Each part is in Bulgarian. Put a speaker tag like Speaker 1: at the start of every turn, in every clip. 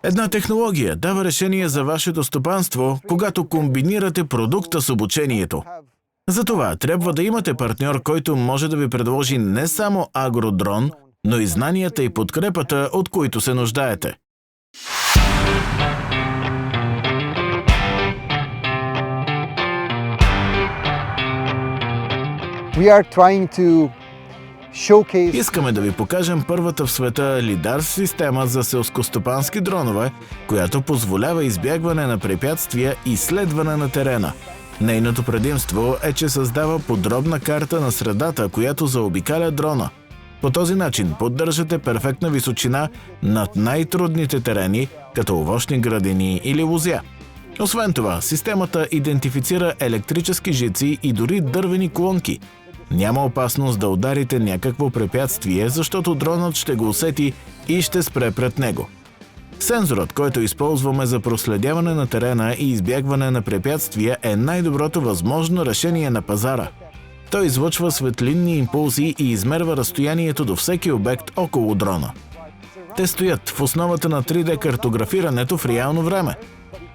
Speaker 1: Една технология дава решение за вашето стопанство, когато комбинирате продукта с обучението. Затова трябва да имате партньор, който може да ви предложи не само агродрон, но и знанията и подкрепата, от които се нуждаете. Искаме да ви покажем първата в света лидар система за селскостопански дронове, която позволява избягване на препятствия и изследване на терена. Нейното предимство е, че създава подробна карта на средата, която заобикаля дрона. По този начин поддържате перфектна височина над най-трудните терени, като овощни градини или лозя. Освен това, системата идентифицира електрически жици и дори дървени клонки. Няма опасност да ударите някакво препятствие, защото дронът ще го усети и ще спре пред него. Сензорът, който използваме за проследяване на терена и избягване на препятствия, е най-доброто възможно решение на пазара. Той излъчва светлинни импулси и измерва разстоянието до всеки обект около дрона. Те стоят в основата на 3D картографирането в реално време.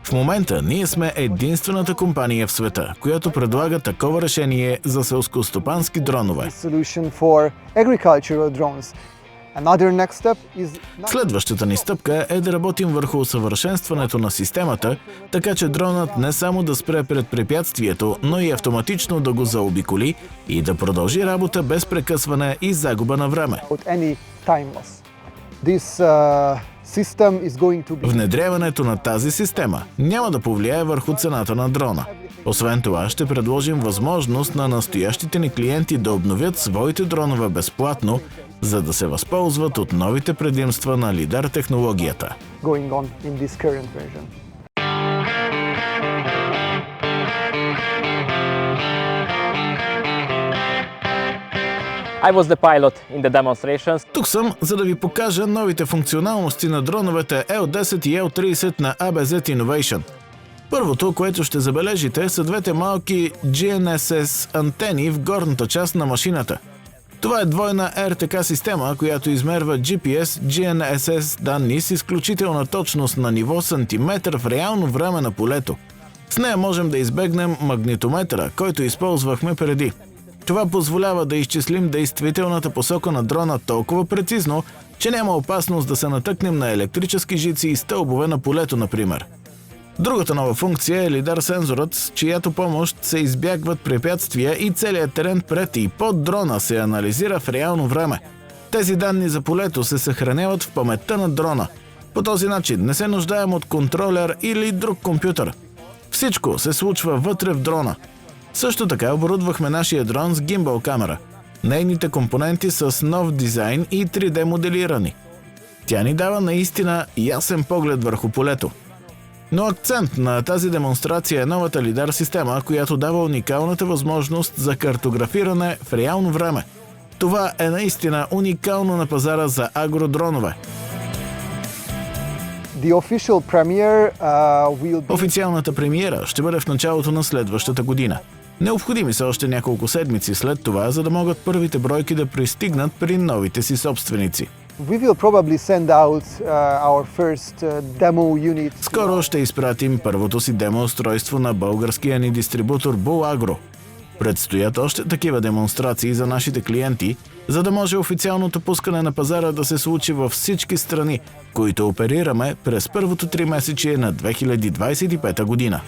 Speaker 1: В момента ние сме единствената компания в света, която предлага такова решение за селскостопански дронове. Следващата ни стъпка е да работим върху усъвършенстването на системата, така че дронът не само да спре пред препятствието, но и автоматично да го заобиколи и да продължи работа без прекъсване и загуба на време. Внедряването на тази система няма да повлияе върху цената на дрона. Освен това, ще предложим възможност на настоящите ни клиенти да обновят своите дронове безплатно, за да се възползват от новите предимства на лидар технологията.
Speaker 2: I was the pilot in the demonstrations.
Speaker 1: Тук съм, за да ви покажа новите функционалности на дроновете L10 и L30 на ABZ Innovation. Първото, което ще забележите, са двете малки GNSS антени в горната част на машината. Това е двойна РТК система, която измерва GPS, GNSS данни с изключителна точност на ниво сантиметър в реално време на полето. С нея можем да избегнем магнитометъра, който използвахме преди. Това позволява да изчислим действителната посока на дрона толкова прецизно, че няма опасност да се натъкнем на електрически жици и стълбове на полето, например. Другата нова функция е лидар-сензорът, с чиято помощ се избягват препятствия и целият терен пред и под дрона се анализира в реално време. Тези данни за полето се съхраняват в паметта на дрона. По този начин не се нуждаем от контролер или друг компютър. Всичко се случва вътре в дрона. Също така оборудвахме нашия дрон с гимбал камера. Нейните компоненти са с нов дизайн и 3D моделирани. Тя ни дава наистина ясен поглед върху полето. Но акцент на тази демонстрация е новата лидар система, която дава уникалната възможност за картографиране в реално време. Това е наистина уникално на пазара за агродронове. Официалната премиера ще бъде в началото на следващата година. Необходими са още няколко седмици след това, за да могат първите бройки да пристигнат при новите си собственици. Скоро ще изпратим първото си демоустройство на българския ни дистрибутор Bull Agro. Предстоят още такива демонстрации за нашите клиенти, за да може официалното пускане на пазара да се случи във всички страни, които оперираме през първото 3 месечие на 2025 година.